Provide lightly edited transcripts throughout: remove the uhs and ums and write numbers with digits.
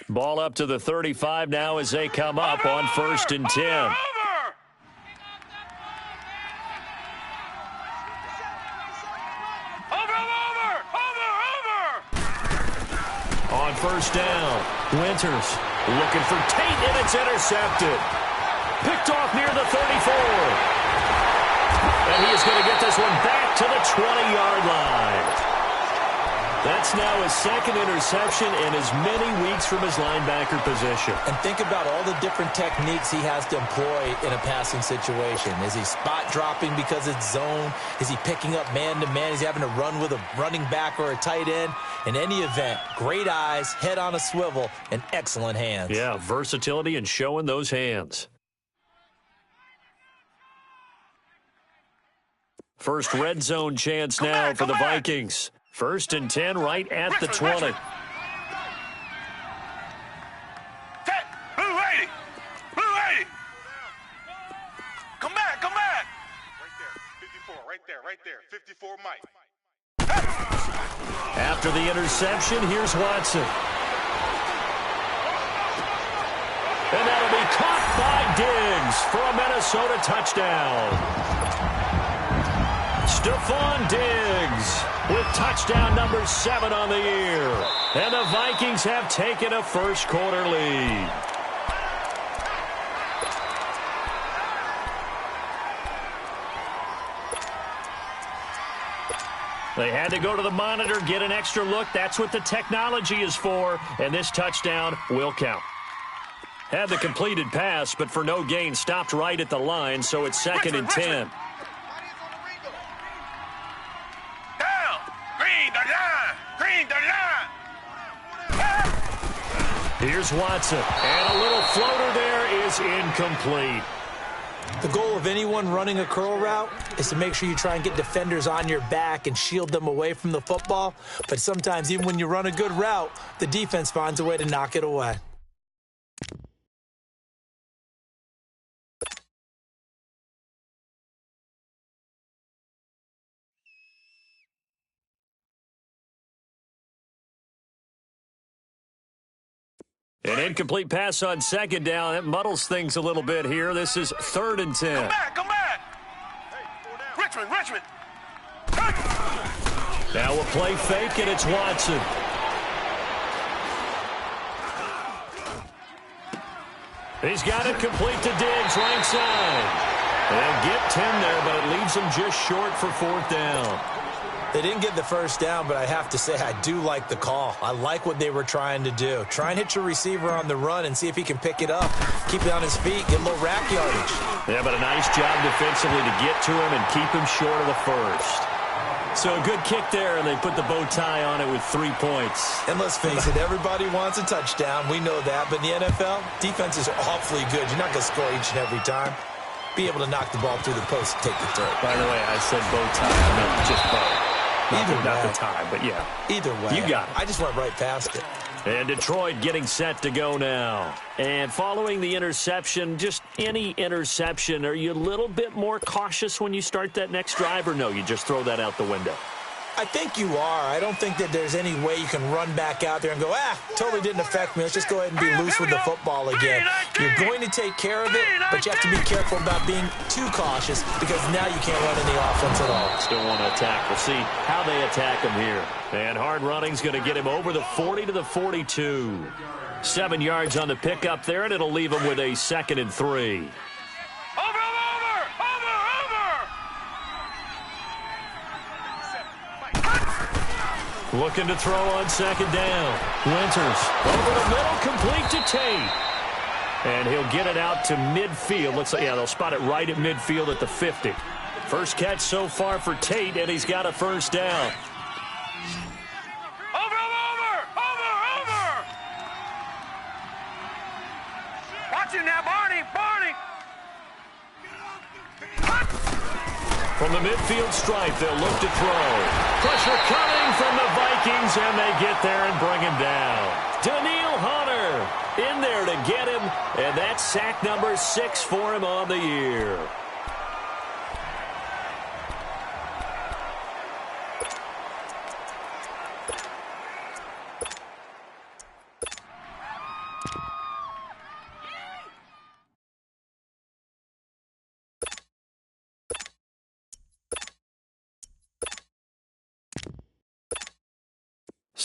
Ball up to the 35 now as they come up on 1st and 10. On 1st down, Winters looking for Tate, and it's intercepted. Picked off near the 34. And he is going to get this one back to the 20-yard line. That's now his 2nd interception in as many weeks from his linebacker position. And think about all the different techniques he has to employ in a passing situation. Is he spot dropping because it's zone? Is he picking up man-to-man? Is he having to run with a running back or a tight end? In any event, great eyes, head on a swivel, and excellent hands. Yeah, versatility and showing those hands. First red zone chance now for the Vikings. 1st and 10 right at the 20. Blue 80. Blue 80. Come back. Right there. 54 Mike. After the interception, here's Watson. And that'll be caught by Diggs for a Minnesota touchdown. Stephon Diggs with touchdown number 7 on the year. And the Vikings have taken a first-quarter lead. They had to go to the monitor, get an extra look. That's what the technology is for, and this touchdown will count. Had the completed pass, but for no gain, stopped right at the line, so it's 2nd and 10. Here's Watson, and a little floater there is incomplete. The goal of anyone running a curl route is to make sure you try and get defenders on your back and shield them away from the football. But sometimes, even when you run a good route, the defense finds a way to knock it away. An incomplete pass on 2nd down. That muddles things a little bit here. This is 3rd and 10. Come back. Richmond. Now a play fake, and it's Watson. He's got it complete to Diggs, right side. They'll get 10 there, but it leaves him just short for 4th down. They didn't get the first down, but I have to say I do like the call. I like what they were trying to do. Try and hit your receiver on the run and see if he can pick it up. Keep it on his feet, get a little rack yardage. Yeah, but a nice job defensively to get to him and keep him short of the first. So a good kick there, and they put the bow tie on it with 3 points. And let's face it, everybody wants a touchdown. We know that. But in the NFL, defenses are awfully good. You're not going to score each and every time. Be able to knock the ball through the post and take the throw. By the way, I said bow tie. I meant just bow. Not the tie, but yeah. Either way. You got it. I just went right past it. And Detroit getting set to go now. And following the interception, just any interception, are you a little bit more cautious when you start that next drive, or no, you just throw that out the window? I think you are. I don't think that there's any way you can run back out there and go, totally didn't affect me. Let's just go ahead and be loose with the football again. You're going to take care of it, but you have to be careful about being too cautious because now you can't run any offense at all. Still want to attack. We'll see how they attack him here. And hard running's going to get him over the 40 to the 42. 7 yards on the pickup there, and it'll leave him with a 2nd and 3. Looking to throw on 2nd down. Winters over the middle, complete to Tate. And he'll get it out to midfield. Looks like, they'll spot it right at midfield at the 50. First catch so far for Tate, and he's got a first down. Over! Watch it now, Barney! From the midfield stripe, they'll look to throw. Pressure coming from the Vikings, and they get there and bring him down. Danielle Hunter in there to get him, and that's sack number 6 for him on the year.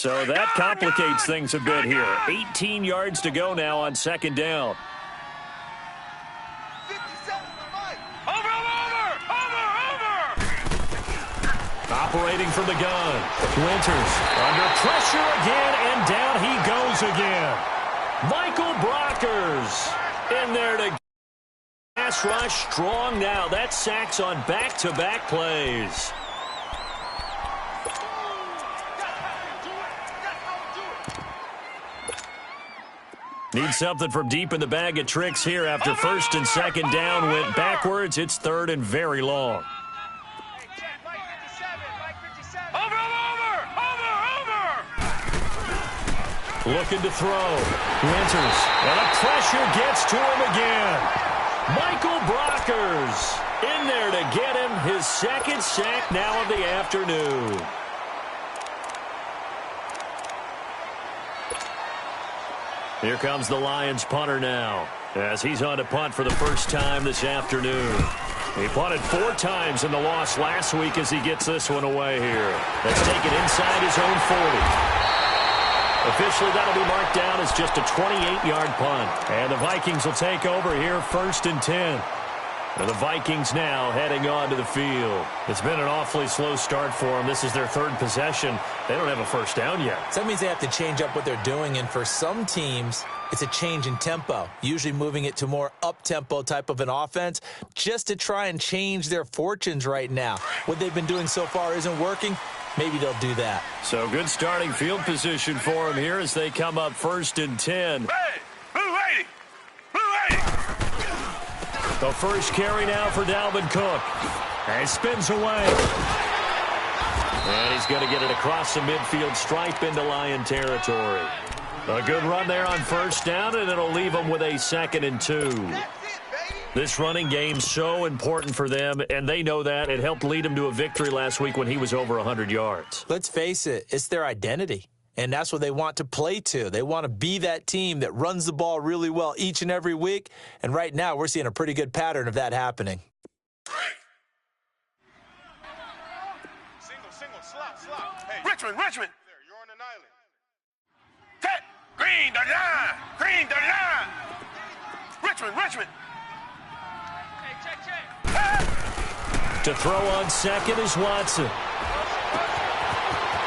So that complicates things a bit here. 18 yards to go now on second down. Operating from the gun. Winters under pressure again, and down he goes again. Michael Brockers in there to pass rush strong now. That's sacks on back-to-back plays. Need something from deep in the bag of tricks here after first and second down went backwards. It's third and very long. Looking to throw. Winters. And the pressure gets to him again. Michael Brockers in there to get him his second sack now of the afternoon. Here comes the Lions punter now as he's on to punt for the first time this afternoon. He punted 4 times in the loss last week as he gets this one away here. That's taken inside his own 40. Officially, that'll be marked down as just a 28-yard punt. And the Vikings will take over here first and 10. And the Vikings now heading on to the field. It's been an awfully slow start for them. This is their third possession. They don't have a first down yet. So that means they have to change up what they're doing. And for some teams, it's a change in tempo, usually moving it to more up-tempo type of an offense just to try and change their fortunes right now. What they've been doing so far isn't working. Maybe they'll do that. So good starting field position for them here as they come up first and 10. Hey, blue 80. Blue 80. The first carry now for Dalvin Cook. And he spins away. And he's going to get it across the midfield stripe into Lion territory. A good run there on first down, and it'll leave them with a 2nd and 2. This running game's so important for them, and they know that. It helped lead them to a victory last week when he was over 100 yards. Let's face it, it's their identity, and that's what they want to play to. They want to be that team that runs the ball really well each and every week, and right now we're seeing a pretty good pattern of that happening. Single, slot. Hey, Richmond. There, you're on an island. Tet, green, 39. Richmond. To throw on second is Watson.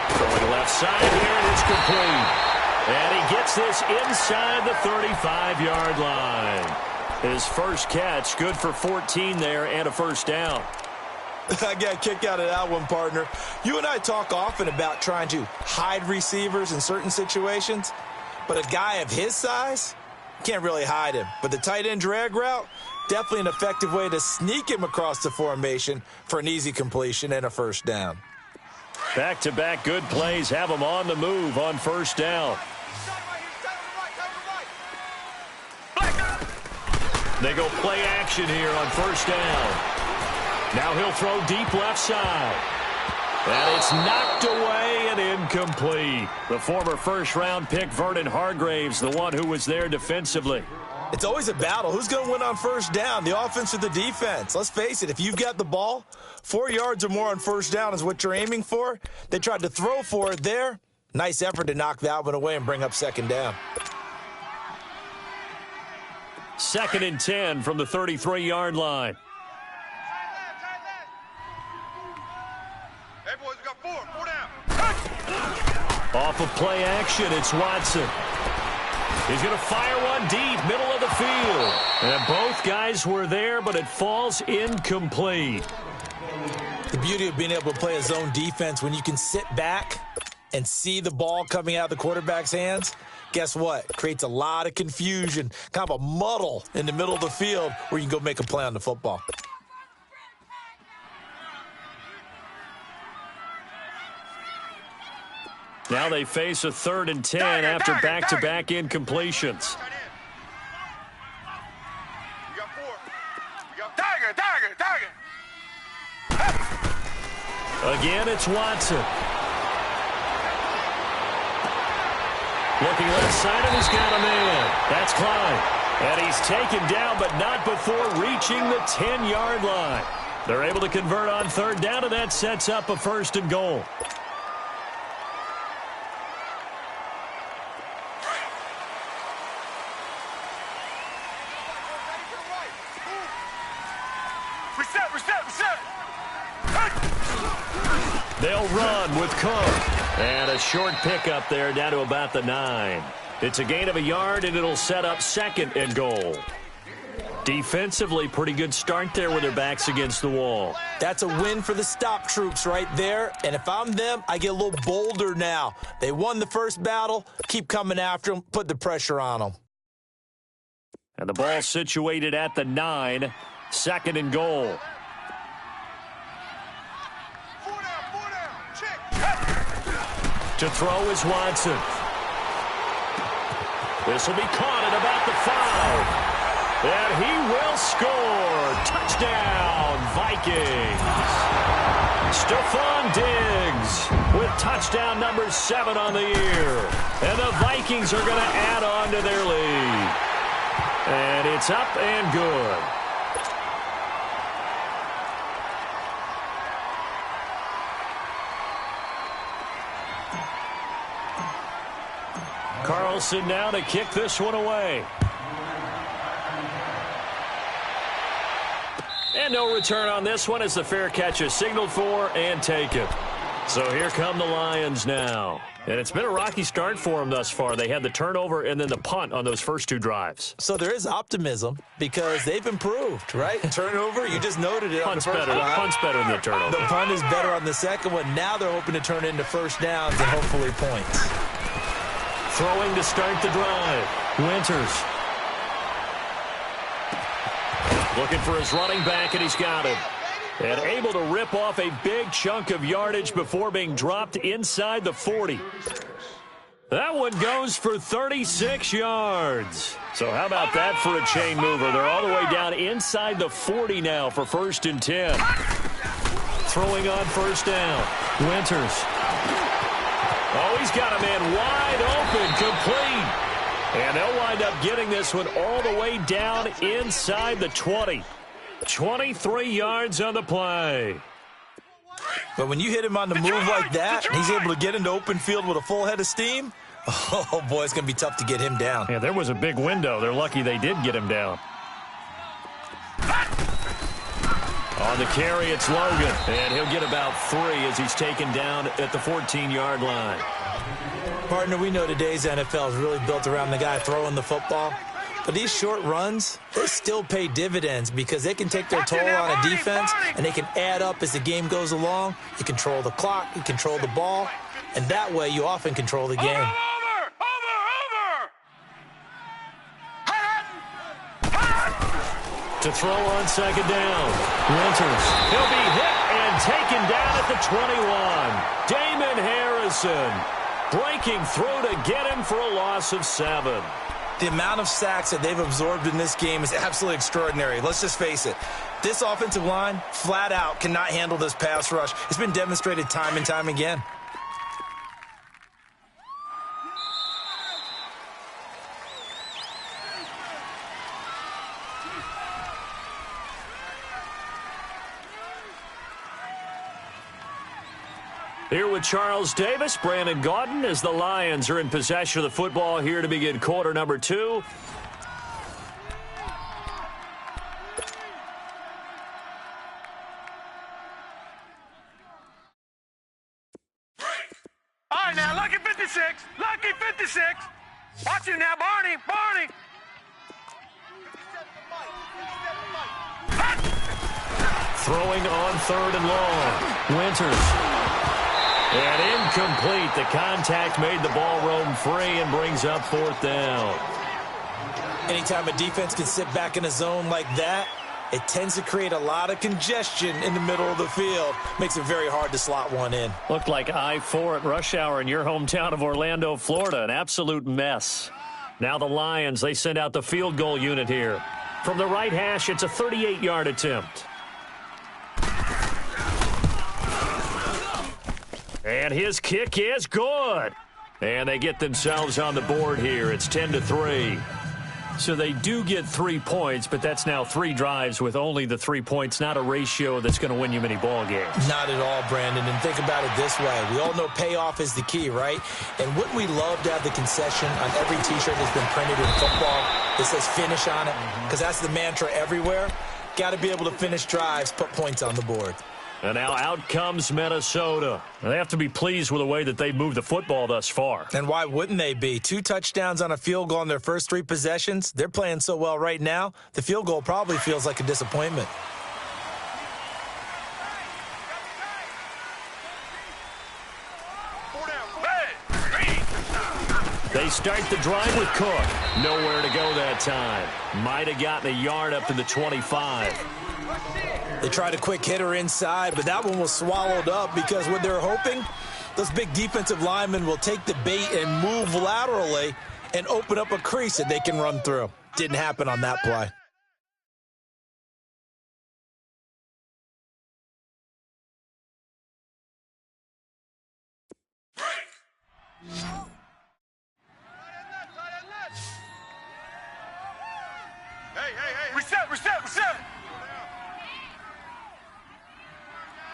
Throwing left side here, and it's complete. And he gets this inside the 35-yard line. His first catch, good for 14 there and a first down. I got a kick out of that one, partner. You and I talk often about trying to hide receivers in certain situations, but a guy of his size, can't really hide him. But the tight end drag route, definitely an effective way to sneak him across the formation for an easy completion and a first down. Back-to-back good plays have them on the move on first down. They go play action here on first down. Now he'll throw deep left side. And it's knocked away and incomplete. The former first-round pick, Vernon Hargraves, the one who was there defensively. It's always a battle. Who's going to win on first down, the offense or the defense? Let's face it, if you've got the ball, 4 yards or more on first down is what you're aiming for. They tried to throw for it there. Nice effort to knock that one away and bring up second down. 2nd and 10 from the 33-yard line. Hey, boys, we got four down. Off of play action, it's Watson. He's going to fire one deep, middle of the field. And both guys were there, but it falls incomplete. The beauty of being able to play a zone defense, when you can sit back and see the ball coming out of the quarterback's hands, guess what? Creates a lot of confusion, kind of a muddle in the middle of the field where you can go make a play on the football. Now they face a 3rd and 10 after back-to-back incompletions. We got four. We got Tiger. Again, it's Watson. Looking left side, and he's got a man. That's Klein. And he's taken down, but not before reaching the 10-yard line. They're able to convert on 3rd down, and that sets up a 1st and goal. Reset. They'll run with Cook. And a short pickup there down to about the 9. It's a gain of a yard, and it'll set up 2nd and goal. Defensively, pretty good start there with their backs against the wall. That's a win for the stop troops right there. And if I'm them, I get a little bolder now. They won the first battle. Keep coming after them. Put the pressure on them. And the ball situated at the 9. 2nd and goal. To throw is Watson. This will be caught at about the 5. And he will score. Touchdown, Vikings. Stephon Diggs with touchdown number 7 on the year. And the Vikings are going to add on to their lead. And it's up and good. Carlson now to kick this one away. And no return on this one as the fair catch is signaled for and taken. So here come the Lions now. And it's been a rocky start for them thus far. They had the turnover and then the punt on those first 2 drives. So there is optimism because they've improved, right? Turnover, you just noted it. Punt's better than the turnover. The punt is better on the second one. Now they're hoping to turn into first downs and hopefully points. Throwing to start the drive. Winters. Looking for his running back, and he's got him. And able to rip off a big chunk of yardage before being dropped inside the 40. That one goes for 36 yards. So how about that for a chain mover? They're all the way down inside the 40 now for 1st and 10. Throwing on first down. Winters. Oh, he's got a man wide open, complete. And they'll wind up getting this one all the way down inside the 20. 23 yards on the play. But when you hit him on the move like that, he's able to get into open field with a full head of steam. Oh, boy, it's going to be tough to get him down. Yeah, there was a big window. They're lucky they did get him down. On the carry, it's Logan. And he'll get about 3 as he's taken down at the 14-yard line. Partner, we know today's NFL is really built around the guy throwing the football. But these short runs, they still pay dividends because they can take their toll on a defense, and they can add up as the game goes along. You control the clock, you control the ball, and that way you often control the game. Over! To throw on second down. Winters. He'll be hit and taken down at the 21. Damon Harrison breaking through to get him for a loss of 7. The amount of sacks that they've absorbed in this game is absolutely extraordinary. Let's just face it. This offensive line, flat out, cannot handle this pass rush. It's been demonstrated time and time again. Here with Charles Davis, Brandon Gaudin, as the Lions are in possession of the football here to begin quarter number 2. All right, now, lucky 56. Watch him now, Barney. Throwing on 3rd and long. Winters. And incomplete. The contact made the ball roam free and brings up 4th down. Anytime a defense can sit back in a zone like that, it tends to create a lot of congestion in the middle of the field. Makes it very hard to slot one in. Looked like I-4 at rush hour in your hometown of Orlando, Florida. An absolute mess. Now the Lions, they send out the field goal unit here. From the right hash, it's a 38-yard attempt. And his kick is good. And they get themselves on the board here. It's 10-3. So they do get 3 points, but that's now 3 drives with only the 3 points, not a ratio that's going to win you many ball games. Not at all, Brandon. And think about it this way. We all know payoff is the key, right? And wouldn't we love to have the concession on every T-shirt that's been printed in football that says finish on it? Because that's the mantra everywhere. Got to be able to finish drives, put points on the board. And now out comes Minnesota. They have to be pleased with the way that they've moved the football thus far. And why wouldn't they be? 2 touchdowns on a field goal in their first 3 possessions. They're playing so well right now, the field goal probably feels like a disappointment. They start the drive with Cook. Nowhere to go that time. Might have gotten a yard up to the 25. They tried a quick hitter inside, but that one was swallowed up because what they're hoping, those big defensive linemen will take the bait and move laterally and open up a crease that they can run through. Didn't happen on that play. Hey. Reset.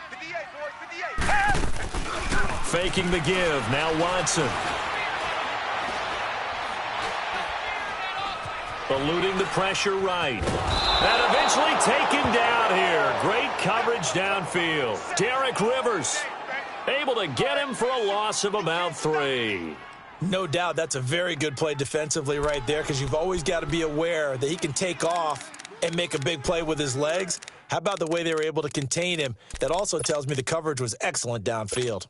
58, boys, 58. Faking the give. Now Watson. Eluding the pressure right. And eventually taken down here. Great coverage downfield. Derek Rivers able to get him for a loss of about 3. No doubt that's a very good play defensively right there because you've always got to be aware that he can take off and make a big play with his legs. How about the way they were able to contain him? That also tells me the coverage was excellent downfield.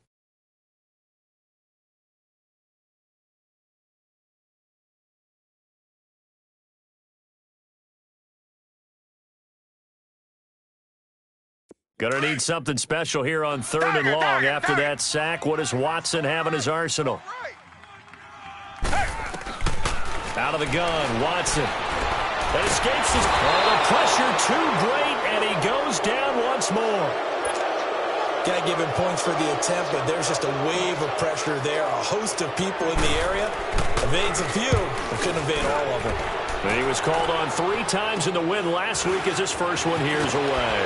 Gonna need something special here on 3rd and long. After that sack, what does Watson have in his arsenal? Out of the gun, Watson. That escapes his the pressure too great, and he goes down once more. Got to give him points for the attempt, but there's just a wave of pressure there. A host of people in the area. Evades a few, but couldn't evade all of them. And he was called on 3 times in the win last week as his first one here's away.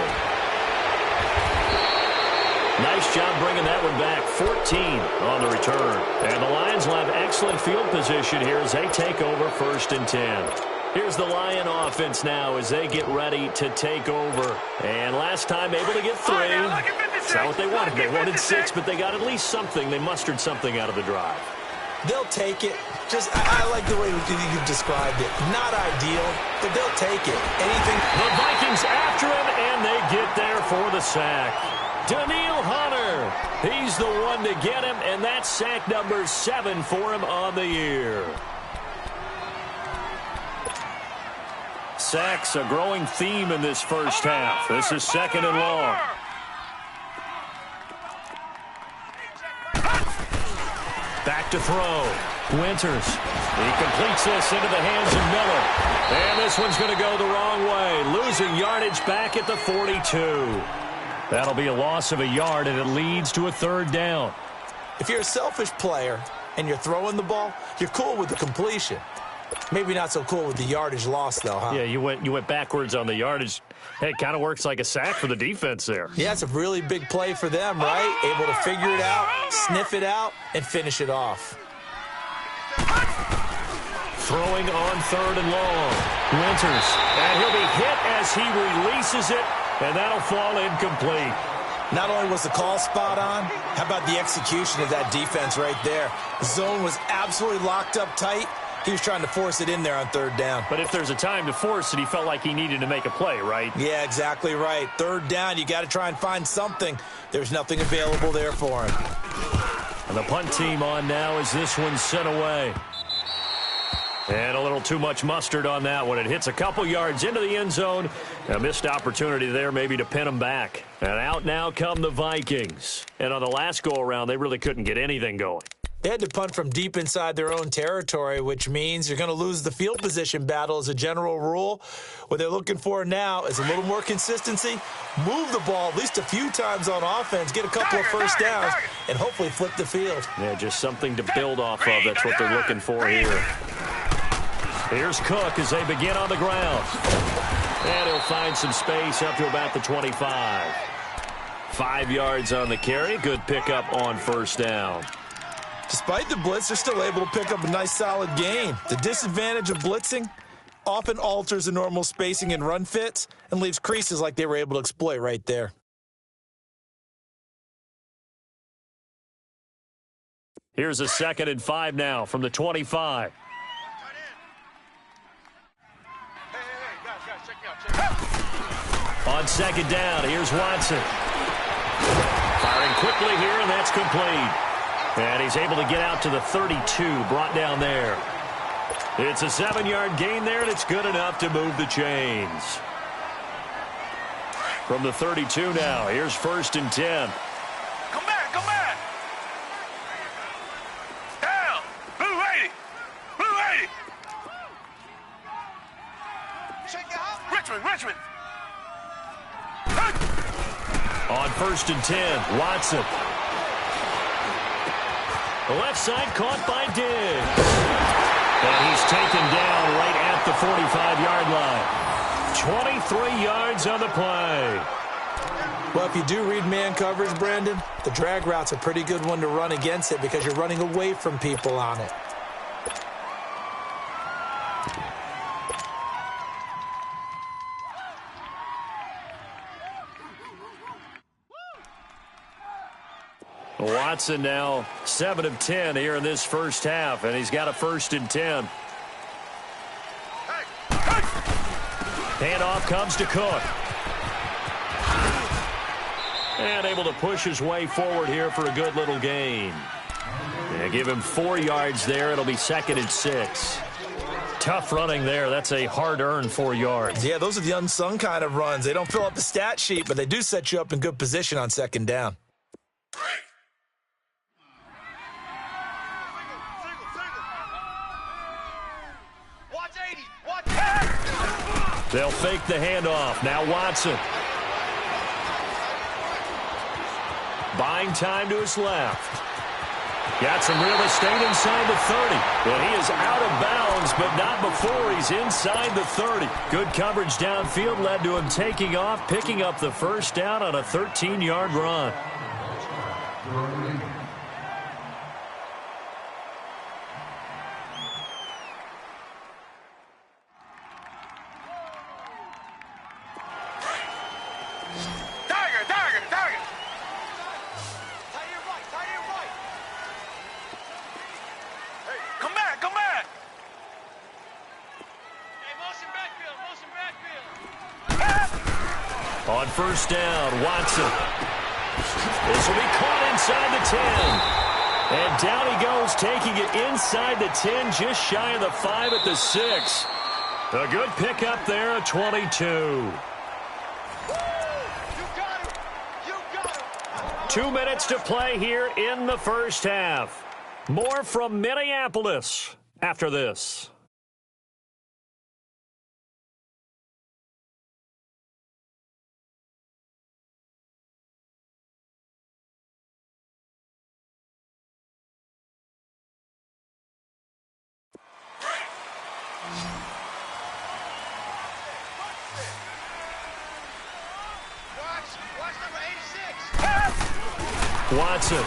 Nice job bringing that one back. 14 on the return. And the Lions will have excellent field position here as they take over 1st and 10. Here's the Lion offense now as they get ready to take over. And last time able to get 3. That's not what they wanted. They wanted 6, but they got at least something. They mustered something out of the drive. They'll take it. I like the way you described it. Not ideal, but they'll take it. Anything. The Vikings after him, and they get there for the sack. Danielle Hunter, he's the one to get him, and that's sack number 7 for him on the year. Sacks a growing theme in this first half. This is 2nd and long. Back to throw. Winters. He completes this into the hands of Miller. And this one's going to go the wrong way. Losing yardage back at the 42. That'll be a loss of a yard, and it leads to a 3rd down. If you're a selfish player and you're throwing the ball, you're cool with the completion. Maybe not so cool with the yardage loss, though, huh? Yeah, you went backwards on the yardage. Hey, it kind of works like a sack for the defense there. Yeah, it's a really big play for them, right? Able to figure it out, sniff it out, and finish it off. Throwing on 3rd and long. Winters. And he'll be hit as he releases it, and that'll fall incomplete. Not only was the call spot on, how about the execution of that defense right there? The zone was absolutely locked up tight. He was trying to force it in there on 3rd down. But if there's a time to force it, he felt like he needed to make a play, right? Yeah, exactly right. 3rd down, you got to try and find something. There's nothing available there for him. And the punt team on now as this one's sent away. And a little too much mustard on that one. It hits a couple yards into the end zone. A missed opportunity there maybe to pin them back. And out now come the Vikings. And on the last go-around, they really couldn't get anything going. They had to punt from deep inside their own territory, which means you're going to lose the field position battle as a general rule. What they're looking for now is a little more consistency, move the ball at least a few times on offense, get a couple of first downs, and hopefully flip the field. Yeah, just something to build off of. That's what they're looking for here. Here's Cook as they begin on the ground. And he'll find some space up to about the 25. 5 yards on the carry. Good pickup on 1st down. Despite the blitz, they're still able to pick up a nice solid gain. The disadvantage of blitzing, often alters the normal spacing and run fits and leaves creases like they were able to exploit right there. Here's a 2nd and 5 now from the 25. On 2nd down, here's Watson. Firing quickly here, and that's complete. And he's able to get out to the 32, brought down there. It's a 7-yard gain there, and it's good enough to move the chains. From the 32 now, here's 1st and 10. Come back, come back. Down. Blue 80. Blue 80. Richmond, Richmond. On 1st and 10, Watson. The left side caught by Diggs. And he's taken down right at the 45-yard line. 23 yards on the play. Well, if you do read man coverage, Brandon, the drag route's a pretty good one to run against it because you're running away from people on it. Watson now 7 of 10 here in this first half, and he's got a 1st and 10. Handoff comes to Cook. And able to push his way forward here for a good little gain. And give him 4 yards there. It'll be 2nd and 6. Tough running there. That's a hard-earned 4 yards. Yeah, those are the unsung kind of runs. They don't fill up the stat sheet, but they do set you up in good position on 2nd down. They'll fake the handoff. Now Watson. Buying time to his left. Got some real estate inside the 30. And he is out of bounds, but not before he's inside the 30. Good coverage downfield led to him taking off, picking up the 1st down on a 13-yard run. On 1st down, Watson. This will be caught inside the 10. And down he goes, taking it inside the 10, just shy of the 5 at the 6. A good pickup there at 22. 2 minutes to play here in the first half. More from Minneapolis after this. Watson. The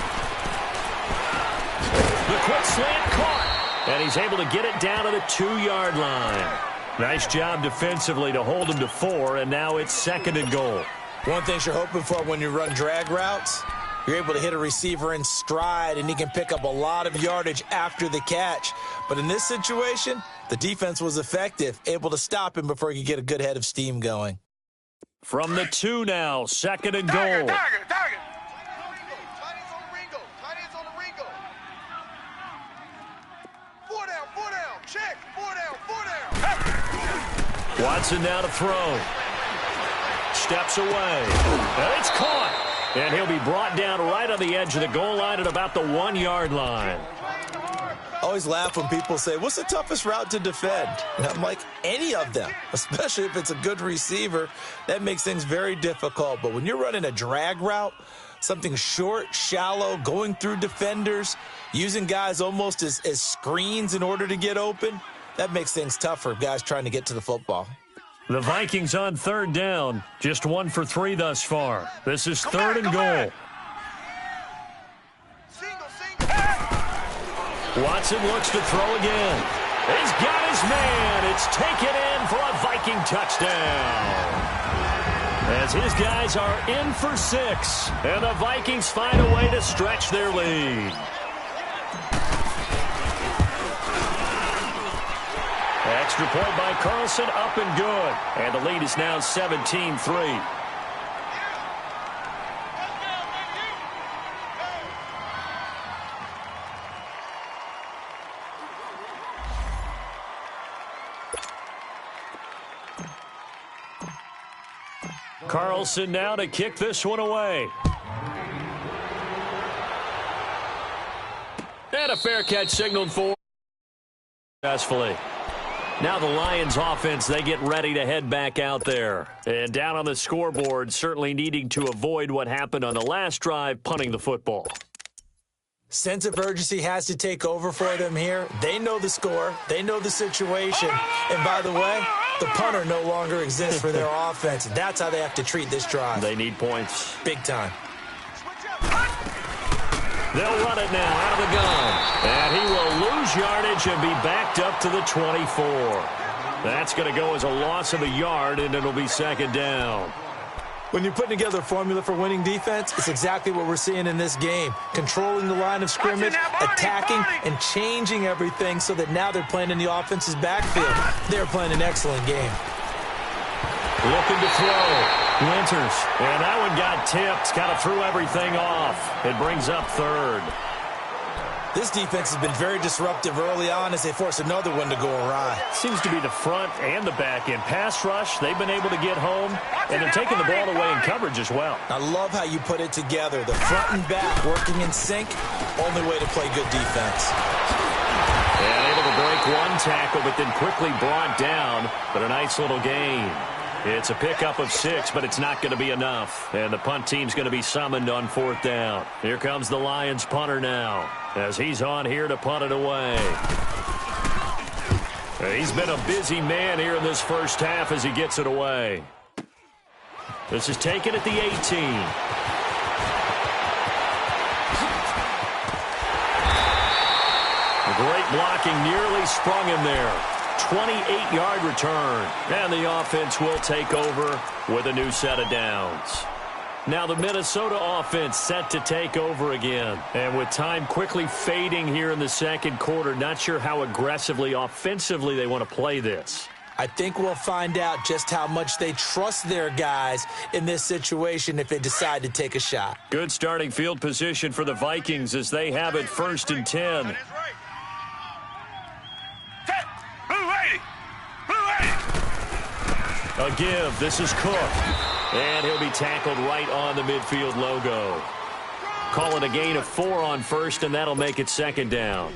quick slant caught. And he's able to get it down to the 2-yard line. Nice job defensively to hold him to 4, and now it's 2nd and goal. One thing you're hoping for when you run drag routes, you're able to hit a receiver in stride, and he can pick up a lot of yardage after the catch. But in this situation, the defense was effective, able to stop him before he could get a good head of steam going. From the 2 now, 2nd and goal. Target. Check. 4 down. Watson now to throw. Steps away. And it's caught. And he'll be brought down right on the edge of the goal line at about the 1-yard line. I always laugh when people say, what's the toughest route to defend? And I'm like, any of them, especially if it's a good receiver. That makes things very difficult. But when you're running a drag route, something short, shallow, going through defenders, using guys almost as screens in order to get open, that makes things tough for guys trying to get to the football. The Vikings on 3rd down. Just 1 for 3 thus far. This is 3rd and goal. Single. Watson looks to throw again. He's got his man. It's taken in for a Viking touchdown. As his guys are in for 6, and the Vikings find a way to stretch their lead. Extra point by Carlson, up and good. And the lead is now 17-3. Carlson now to kick this one away. And a fair catch signaled for successfully. Now the Lions offense, they get ready to head back out there. And down on the scoreboard, certainly needing to avoid what happened on the last drive, punting the football. Sense of urgency has to take over for them here. They know the score. They know the situation. And by the way, the punter no longer exists for their offense. That's how they have to treat this drive. They need points. Big time. They'll run it now out of the gun. And he will lose yardage and be backed up to the 24. That's going to go as a loss of a yard, and it'll be second down. When you're putting together a formula for winning defense, it's exactly what we're seeing in this game. Controlling the line of scrimmage, attacking, and changing everything so that now they're playing in the offense's backfield. They're playing an excellent game. Looking to throw. Winters. And that one got tipped. Kind of threw everything off. It brings up third. This defense has been very disruptive early on as they force another one to go awry. Seems to be the front and the back end. Pass rush, they've been able to get home, and they're taking the ball away in coverage as well. I love how you put it together. The front and back working in sync, only way to play good defense. And able to break one tackle, but then quickly brought down, but a nice little gain. It's a pickup of 6, but it's not going to be enough. And the punt team's going to be summoned on 4th down. Here comes the Lions punter now, as he's on here to punt it away. He's been a busy man here in this first half as he gets it away. This is taken at the 18. A great blocking nearly sprung him there. 28-yard return. And the offense will take over with a new set of downs. Now the Minnesota offense set to take over again. And with time quickly fading here in the second quarter, not sure how aggressively, offensively they want to play this. I think we'll find out just how much they trust their guys in this situation if they decide to take a shot. Good starting field position for the Vikings as they have it 1st and 10. A give. This is Cook. And he'll be tackled right on the midfield logo. Call it a gain of 4 on 1st, and that'll make it 2nd down.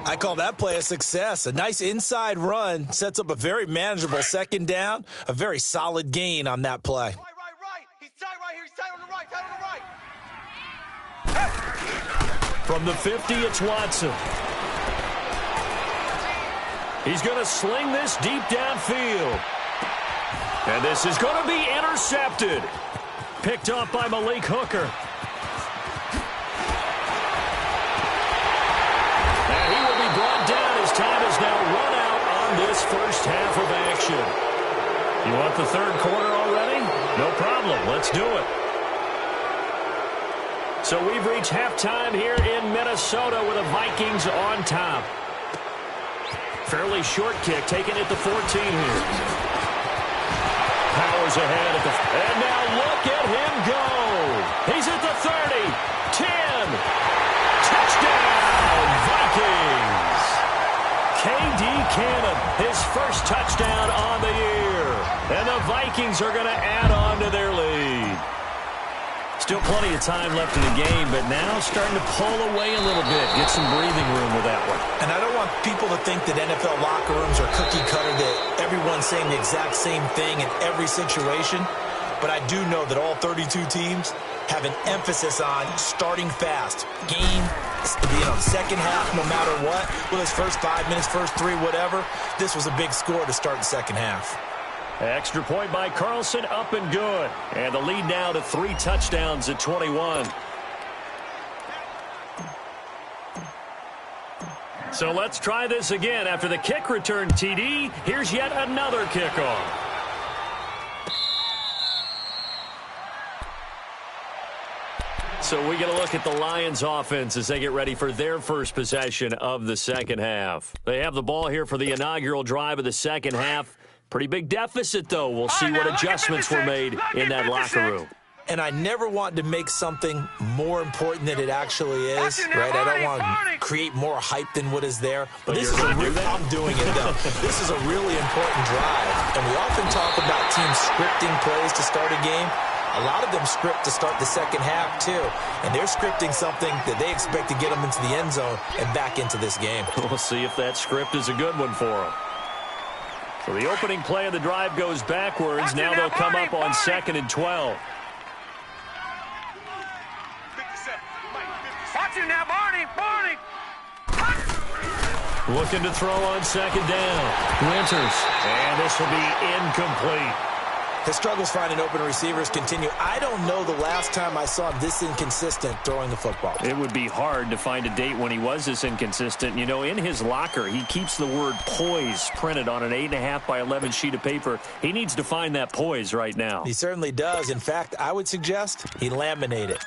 I call that play a success. A nice inside run sets up a very manageable 2nd down. A very solid gain on that play. Right. He's tight right here. He's tight on the right. From the 50, it's Watson. He's going to sling this deep downfield. And this is going to be intercepted. Picked up by Malik Hooker. And he will be brought down as time is now run out on this first half of action. You want the third quarter already? No problem. Let's do it. So we've reached halftime here in Minnesota with the Vikings on top. Fairly short kick taken at the 14 here. Powers ahead at the... And now look at him go. He's at the 30, 10. Touchdown, Vikings. K.D. Cannon, his first touchdown on the year. And the Vikings are going to add on to their lead. Still plenty of time left in the game, but now starting to pull away a little bit. Get some breathing room with that one. And I don't want people to think that NFL locker rooms are cookie cutter, that everyone's saying the exact same thing in every situation. But I do know that all 32 teams have an emphasis on starting fast. Game, being on the second half, no matter what. Whether it's first 5 minutes, first 3, whatever. This was a big score to start the second half. Extra point by Carlson, up and good. And the lead now to 3 touchdowns at 21. So let's try this again. After the kick return TD, here's yet another kickoff. So we get a look at the Lions offense as they get ready for their first possession of the second half. They have the ball here for the inaugural drive of the second half. Pretty big deficit, though. We'll see what adjustments were made in that locker room. And I never want to make something more important than it actually is, right? I don't want to create more hype than what is there. But this is I'm doing it, though. This is a really important drive. And we often talk about teams scripting plays to start a game. A lot of them script to start the second half, too. And they're scripting something that they expect to get them into the end zone and back into this game. We'll see if that script is a good one for them. So the opening play of the drive goes backwards. Now they'll come up on 2nd and 12. Watch it now, Barney. Looking to throw on 2nd down. Winters. And this will be incomplete. His struggles finding open receivers continue. I don't know the last time I saw him this inconsistent throwing the football. It would be hard to find a date when he was this inconsistent. You know, in his locker, he keeps the word poise printed on an 8.5 by 11 sheet of paper. He needs to find that poise right now. He certainly does. In fact, I would suggest he laminate it.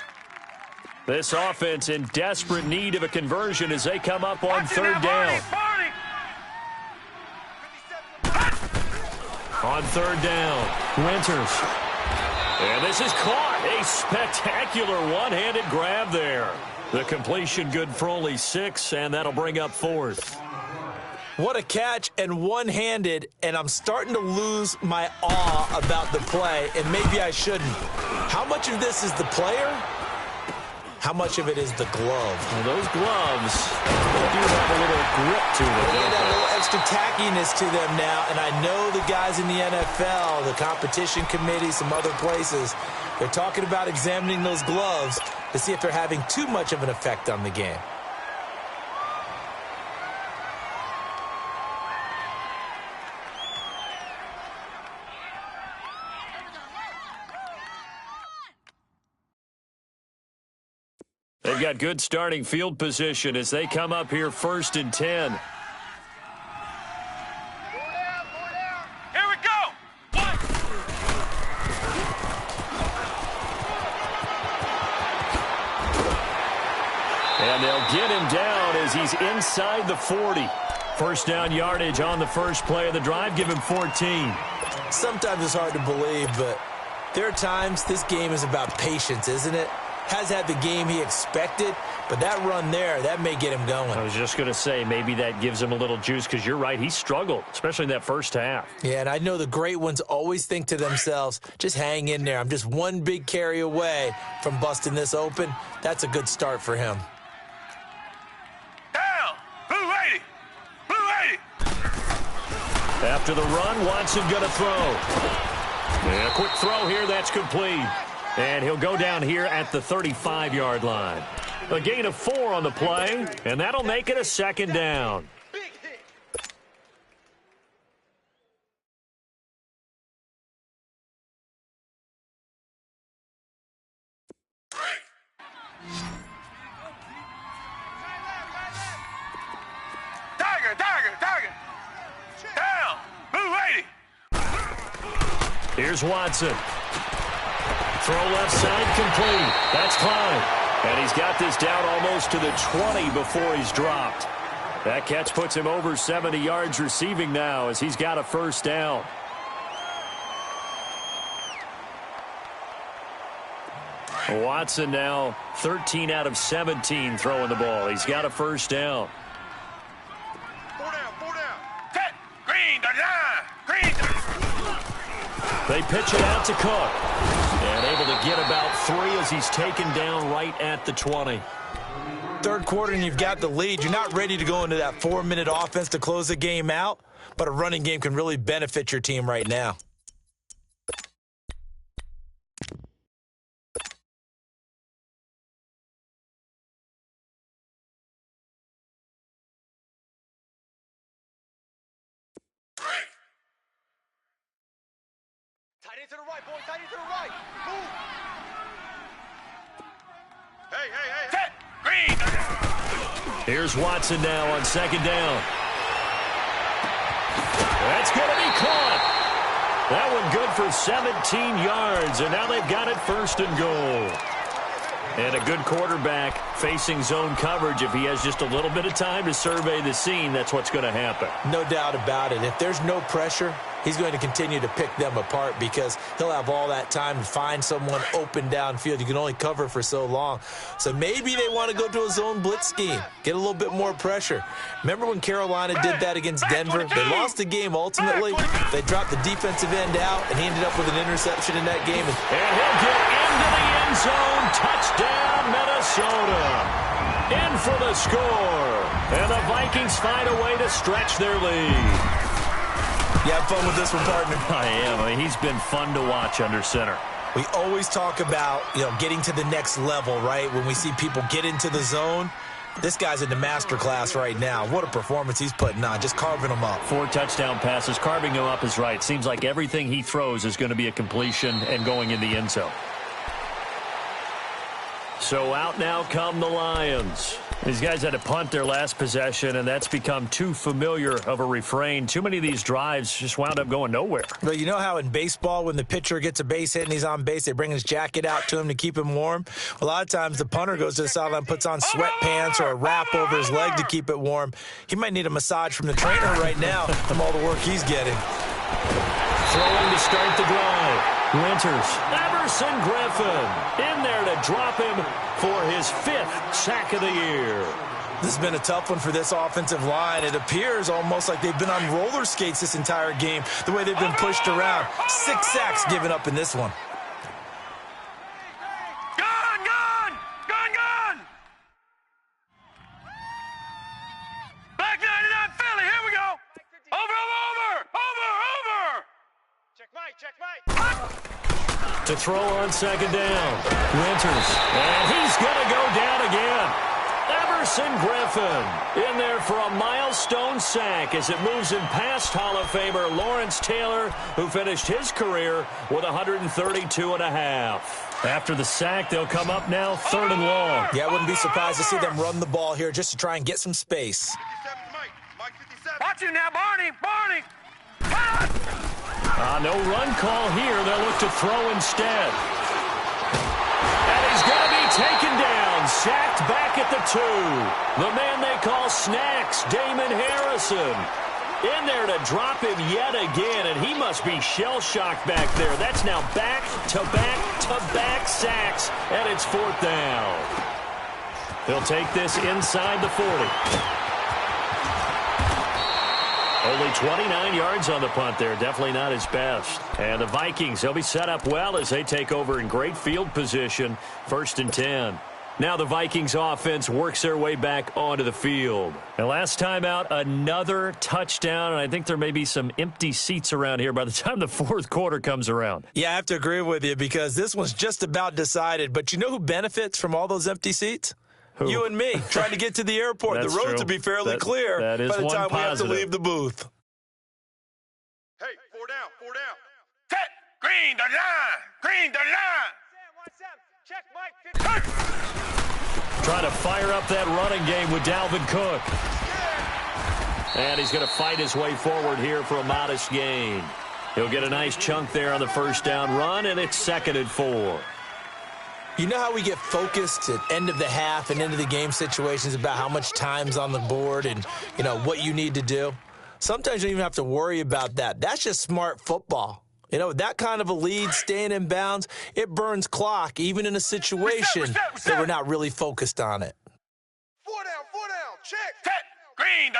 This offense in desperate need of a conversion as they come up on 3rd down. On 3rd down, Winters. And this is caught. A spectacular one-handed grab there. The completion good for only 6, and that'll bring up 4th. What a catch, and one-handed, and I'm starting to lose my awe about the play, and maybe I shouldn't. How much of this is the player? How much of it is the glove? Well, those gloves, they do have a little grip to them. They get a little extra tackiness to them now, and I know the guys in the NFL, the competition committee, some other places, they're talking about examining those gloves to see if they're having too much of an effect on the game. They've got good starting field position as they come up here 1st and 10. Here we go. One. And they'll get him down as he's inside the 40. First down yardage on the first play of the drive. Give him 14. Sometimes it's hard to believe, but there are times this game is about patience, isn't it? Has had the game he expected, but that run there, that may get him going. I was just going to say, maybe that gives him a little juice because you're right, he struggled, especially in that first half. Yeah, and I know the great ones always think to themselves, just hang in there. I'm just one big carry away from busting this open. That's a good start for him. Down. Blue 80. Blue 80. After the run, Watson going to throw. And a quick throw here, that's complete. And he'll go down here at the 35-yard line. A gain of 4 on the play, and that'll make it a 2nd down. Tiger. Down. Blue 80. Here's Watson. Throw left side complete. That's Klein. And he's got this down almost to the 20 before he's dropped. That catch puts him over 70 yards receiving now as he's got a first down. Watson now 13 out of 17 throwing the ball. He's got a first down. 4 down. Ted. Green. Green. They pitch it out to Cook. And able to get about 3 as he's taken down right at the 20. Third quarter and you've got the lead. You're not ready to go into that 4-minute offense to close the game out, but a running game can really benefit your team right now. Tight end to the right, boy. Tight end to the right. Move. Hey. Ted. Green. Here's Watson now on second down. That's going to be caught. That one good for 17 yards, and now they've got it first and goal. And a good quarterback facing zone coverage. If he has just a little bit of time to survey the scene, that's what's going to happen. No doubt about it. If there's no pressure, he's going to continue to pick them apart because he'll have all that time to find someone open downfield. You can only cover for so long. So maybe they want to go to a zone blitz scheme, get a little bit more pressure. Remember when Carolina did that against Denver? They lost the game ultimately. They dropped the defensive end out, and he ended up with an interception in that game. And he'll get into the end zone. Touchdown, Minnesota. In for the score. And the Vikings find a way to stretch their lead. You have fun with this one, partner? I am. I mean, he's been fun to watch under center. We always talk about, getting to the next level, right? When we see people get into the zone, this guy's in the master class right now. What a performance he's putting on, just carving them up. 4 touchdown passes. Carving him up is right. Seems like everything he throws is going to be a completion and going in the end zone. So out now come the Lions. These guys had to punt their last possession, and that's become too familiar of a refrain. Too many of these drives just wound up going nowhere. But you know how in baseball, when the pitcher gets a base hit and he's on base, they bring his jacket out to him to keep him warm? A lot of times the punter goes to the sideline, puts on sweatpants or a wrap over his leg to keep it warm. He might need a massage from the trainer right now from all the work he's getting. Throwing to start the drive. Winters, Everson Griffin in there to drop him for his 5th sack of the year. This has been a tough one for this offensive line. It appears almost like they've been on roller skates this entire game, the way they've been pushed around. 6 sacks given up in this one. Gun! Black 99 Philly, here we go. Over. Check Mike. To throw on second down. Winters. And he's going to go down again. Everson Griffin in there for a milestone sack as it moves him past Hall of Famer Lawrence Taylor, who finished his career with 132 and a half. After the sack, they'll come up now 3rd and long. Yeah, I wouldn't be surprised to see them run the ball here just to try and get some space. 57's Mike 57. Watch you now, Barney. No run call here. They'll look to throw instead. And he's going to be taken down. Sacked back at the 2. The man they call Snacks, Damon Harrison. In there to drop him yet again, and he must be shell-shocked back there. That's now back-to-back-to-back sacks, and it's 4th down. He'll take this inside the 40. Only 29 yards on the punt there. Definitely not his best. And the Vikings, they'll be set up well as they take over in great field position. 1st and 10. Now the Vikings offense works their way back onto the field. And last time out, another touchdown. And I think there may be some empty seats around here by the time the 4th quarter comes around. Yeah, I have to agree with you because this one's just about decided. But you know who benefits from all those empty seats? Who? You and me, trying to get to the airport. The roads will be fairly clear by the time we have to leave the booth. Hey, 4 down. Set. Green the line. Check Mike 50. Trying to fire up that running game with Dalvin Cook. And he's going to fight his way forward here for a modest gain. He'll get a nice chunk there on the 1st down run, and it's 2nd and 4. You know how we get focused at end of the half and into the game situations about how much time's on the board and, what you need to do? Sometimes you don't even have to worry about that. That's just smart football. With that kind of a lead, staying in bounds, it burns clock, even in a situation that we're not really focused on it. 4 down. Check. Set. Green the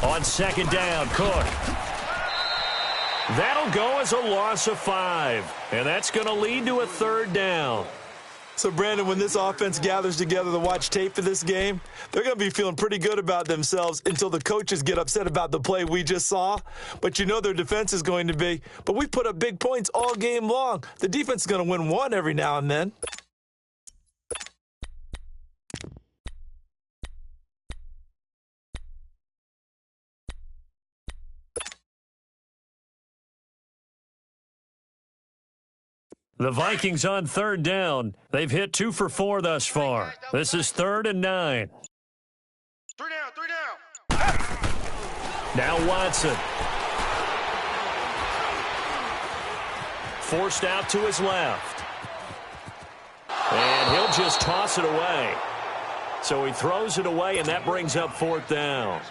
line. On 2nd down, Cook. That'll go as a loss of 5. And that's going to lead to a 3rd down. So, Brandon, when this offense gathers together to watch tape for this game, they're going to be feeling pretty good about themselves until the coaches get upset about the play we just saw. But their defense is going to be, but we put up big points all game long. The defense is going to win one every now and then. The Vikings on third down. They've hit 2 for 4 thus far. This is 3rd and 9. 3 down. Now Watson. Forced out to his left. And he'll just toss it away. So he throws it away, and that brings up 4th down.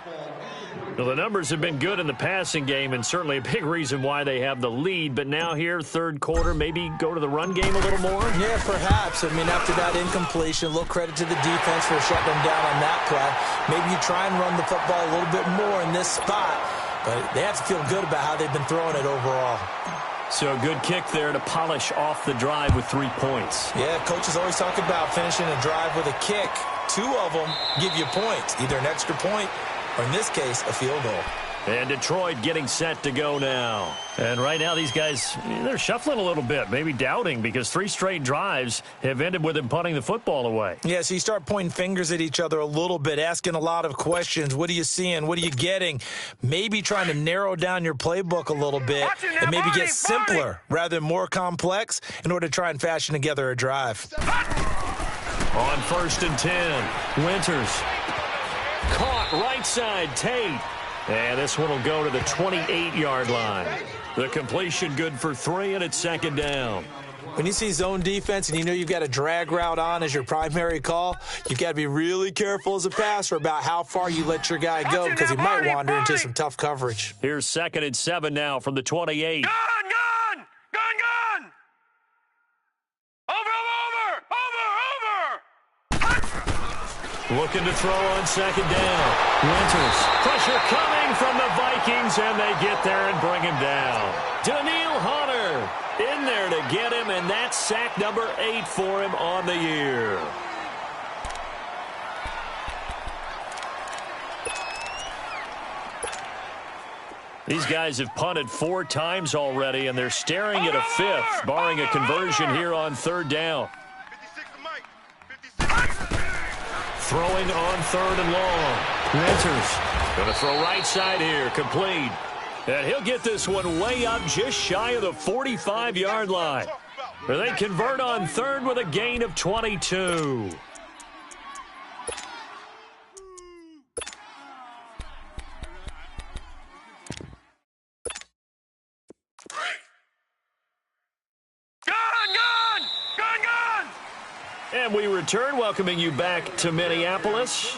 Well, the numbers have been good in the passing game, and certainly a big reason why they have the lead. But now here, third quarter, maybe go to the run game a little more? Yeah, perhaps. I mean, after that incompletion, a little credit to the defense for shutting them down on that play. Maybe you try and run the football a little bit more in this spot. But they have to feel good about how they've been throwing it overall. So a good kick there to polish off the drive with 3 points. Yeah, coaches always talk about finishing a drive with a kick. 2 of them give you points, either an extra point or, in this case, a field goal. And Detroit getting set to go now. And right now these guys, they're shuffling a little bit, maybe doubting, because 3 straight drives have ended with them punting the football away. Yeah, so you start pointing fingers at each other a little bit, asking a lot of questions. What are you seeing? What are you getting? Maybe trying to narrow down your playbook a little bit and maybe get simpler rather than more complex in order to try and fashion together a drive. On 1st and 10, Winters. Caught right side, Tate. And this one will go to the 28-yard line. The completion good for 3, and it's 2nd down. When you see zone defense and you know you've got a drag route on as your primary call, you've got to be really careful as a passer about how far you let your guy go because he might wander into some tough coverage. Here's 2nd and 7 now from the 28. Gun! Looking to throw on 2nd down. Winters. Pressure coming from the Vikings, and they get there and bring him down. Danielle Hunter in there to get him, and that's sack number 8 for him on the year. These guys have punted 4 times already, and they're staring at a 5th, barring a conversion here on 3rd down. 56 to Mike. 56. Throwing on 3rd and long. Winters going to throw right side here. Complete. And he'll get this one way up just shy of the 45-yard line. They convert on 3rd with a gain of 22. And we return, welcoming you back to Minneapolis.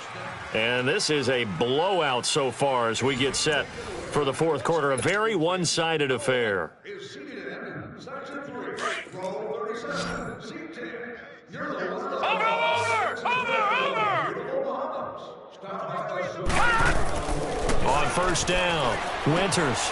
And this is a blowout so far as we get set for the 4th quarter. A very one-sided affair. On 1st down, Winters.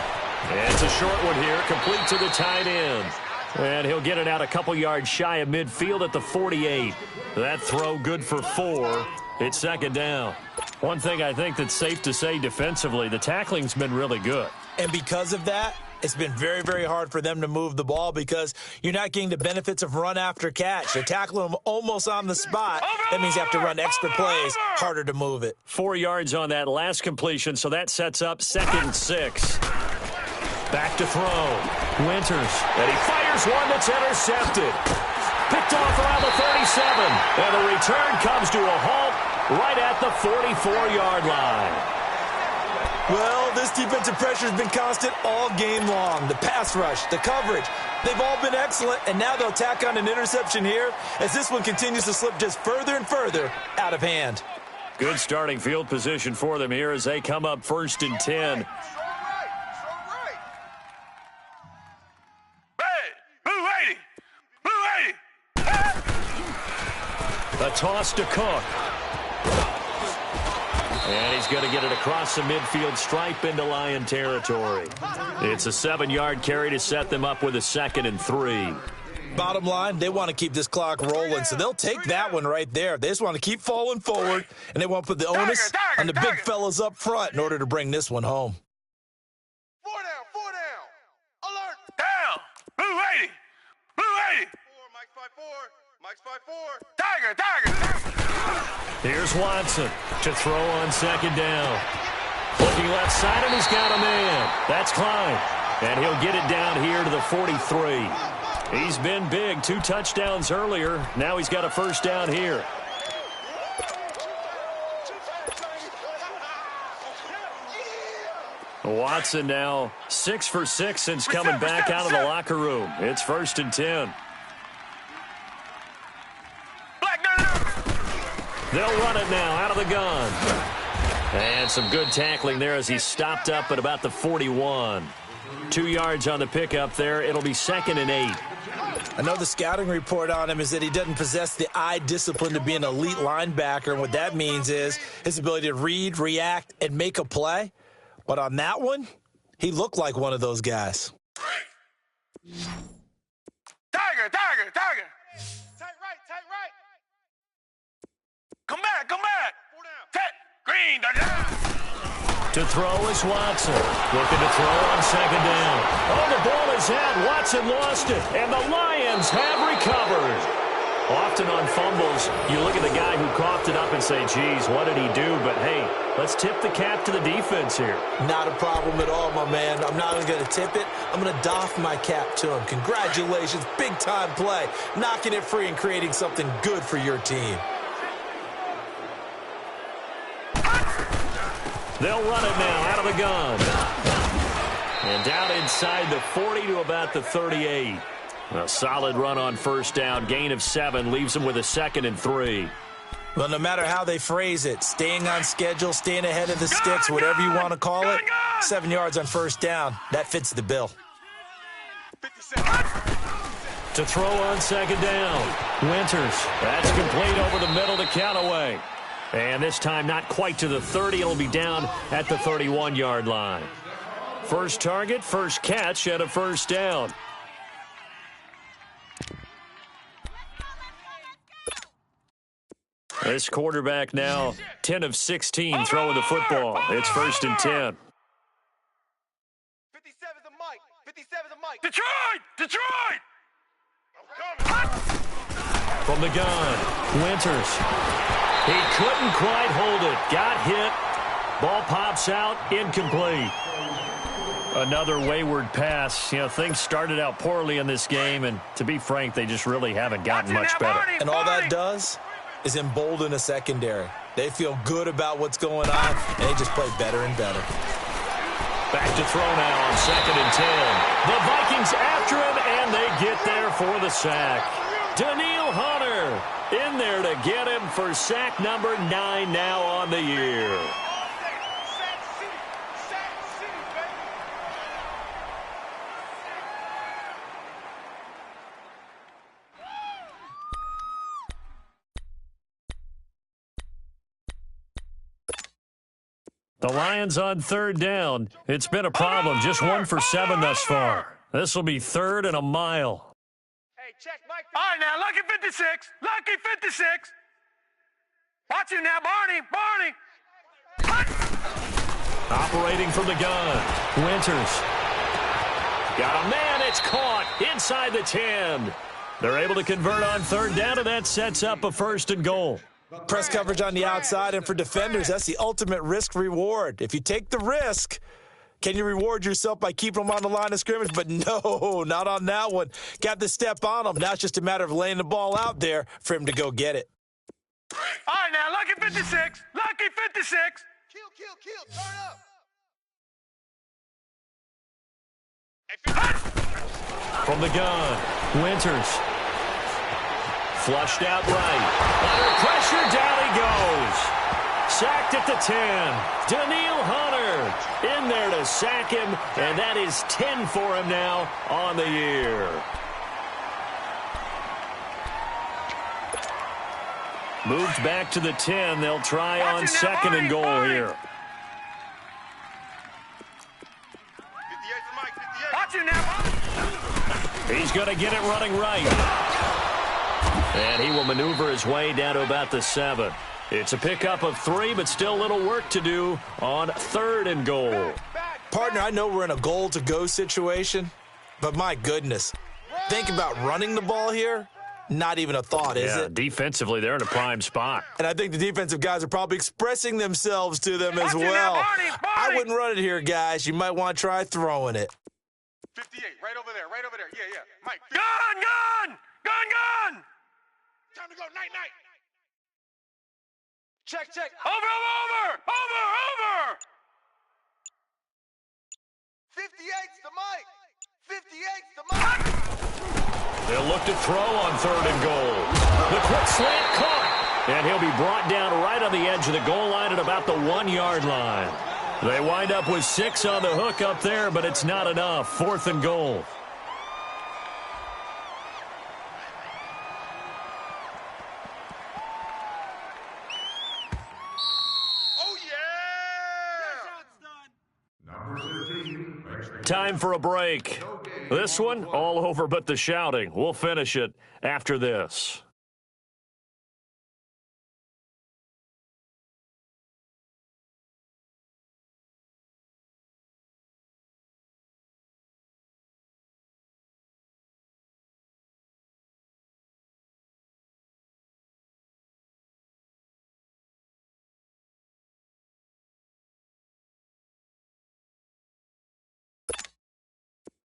And it's a short one here, complete to the tight end. And he'll get it out a couple yards shy of midfield at the 48. That throw good for 4. It's 2nd down. One thing I think that's safe to say defensively, the tackling's been really good. And because of that, it's been very, very hard for them to move the ball because you're not getting the benefits of run after catch. They're tackling them almost on the spot. That means you have to run extra plays, harder to move it. 4 yards on that last completion, so that sets up 2nd and 6. Back to throw. Winters. And he fires one that's intercepted. Picked off around the 37. And the return comes to a halt right at the 44-yard line. Well, this defensive pressure has been constant all game long. The pass rush, the coverage, they've all been excellent, and now they'll tack on an interception here as this one continues to slip just further and further out of hand. Good starting field position for them here as they come up 1st and 10. A toss to Cook. And he's going to get it across the midfield stripe into Lion territory. It's a 7-yard carry to set them up with a 2nd and 3. Bottom line, they want to keep this clock rolling, so they'll take that one right there. They just want to keep falling forward, and they want to put the onus on the big fellas up front in order to bring this one home. 4 down. Alert. Down. Blue 80. Blue 80. Mike's 5-4. Mike's 5-4. Tiger. Here's Watson to throw on 2nd down. Looking left side, and he's got a man. That's Klein. And he'll get it down here to the 43. He's been big. 2 touchdowns earlier. Now he's got a first down here. Watson now 6 for 6 since coming back out of the locker room. It's 1st and 10. They'll run it now out of the gun. And some good tackling there as he stopped up at about the 41. 2 yards on the pickup there. It'll be 2nd and 8. I know the scouting report on him is that he doesn't possess the eye discipline to be an elite linebacker, and what that means is his ability to read, react, and make a play. But on that one, he looked like one of those guys. Tiger. Tight right. Come back. Tet, green, To throw is Watson. Looking to throw on 2nd down. Oh, the ball is out. Watson lost it. And the Lions have recovered. Often on fumbles, you look at the guy who coughed it up and say, geez, what did he do? But, hey, let's tip the cap to the defense here. Not a problem at all, my man. I'm not even going to tip it. I'm going to doff my cap to him. Congratulations. Big-time play. Knocking it free and creating something good for your team. They'll run it now out of the gun. And down inside the 40 to about the 38. A solid run on first down. Gain of 7 leaves them with a 2nd and 3. Well, no matter how they phrase it, staying on schedule, staying ahead of the sticks, whatever you want to call it, 7 yards on first down, that fits the bill. To throw on 2nd down. Winters. That's complete over the middle to Callaway. And this time not quite to the 30. It'll be down at the 31-yard line. First target, first catch at a first down. This quarterback now 10 of 16 throwing the football. It's 1st and 10. 57's a Mike. 57's a Mike. Detroit! From the gun, Winters. He couldn't quite hold it. Got hit. Ball pops out. Incomplete. Another wayward pass. You know, things started out poorly in this game, and to be frank, they just really haven't gotten much better. And all that does is embolden a secondary. They feel good about what's going on, and they just play better and better. Back to throw now on 2nd and 10. The Vikings after him, and they get there for the sack. Danielle Hunter in there to get him for sack number 9 now on the year. The Lions on 3rd down. It's been a problem. Just 1 for 7 thus far. This will be 3rd and a mile. Hey, check Mike. All right, now, lucky 56. Lucky 56. Watch him now, Barney. Operating from the gun. Winters. Got a man. It's caught inside the 10. They're able to convert on 3rd down, and that sets up a 1st and goal. Press coverage on the outside, and for defenders, that's the ultimate risk-reward. If you take the risk, can you reward yourself by keeping them on the line of scrimmage? But no, not on that one. Got the step on him. Now it's just a matter of laying the ball out there for him to go get it. All right, now, lucky 56. Lucky 56. Kill. Turn up. From the gun, Winters. Flushed out right. Under pressure, down he goes. Sacked at the 10. Danielle Hunter in there to sack him, and that is 10 for him now on the year. Moved back to the 10. They'll try on 2nd and goal here. 58's Mike. 58. Watch it now. He's going to get it running right. And he will maneuver his way down to about the 7. It's a pickup of 3, but still a little work to do on 3rd and goal. Partner, I know we're in a goal-to-go situation, but my goodness, think about running the ball here. Not even a thought, is it? Defensively, they're in a prime spot. And I think the defensive guys are probably expressing themselves to them as well. I wouldn't run it here, guys. You might want to try throwing it. 58, right over there, right over there. Yeah, yeah. Mike. Gun, gun! Gun, gun! Time to go, night, night. Check, check. Over, over, over, over, over. 58's the mic. 58's the mic. They'll look to throw on 3rd and goal. The quick slant caught, and he'll be brought down right on the edge of the goal line at about the 1-yard line. They wind up with 6 on the hook up there, but it's not enough. 4th and goal. Oh, yeah! Time for a break. This one, all over but the shouting. We'll finish it after this.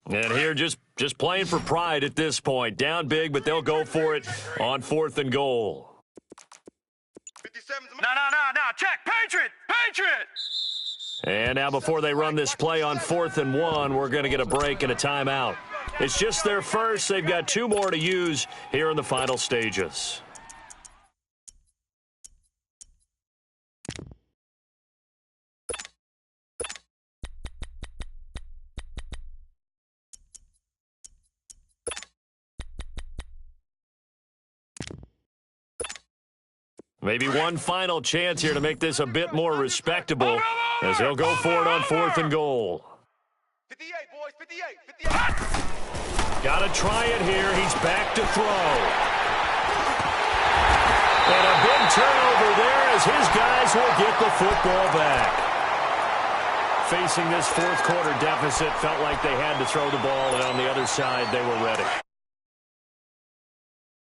And here just playing for pride at this point. Down big, but they'll go for it on 4th and goal. 57's No. Check. Patriot. Patriot. And now before they run this play on 4th and 1, we're going to get a break and a timeout. It's just their first. They've got 2 more to use here in the final stages. Maybe one final chance here to make this a bit more respectable as they'll go for it on 4th and goal. 58, boys. 58. 58. Got to try it here. He's back to throw. And a big turnover there as his guys will get the football back. Facing this 4th quarter deficit, felt like they had to throw the ball, and on the other side, they were ready.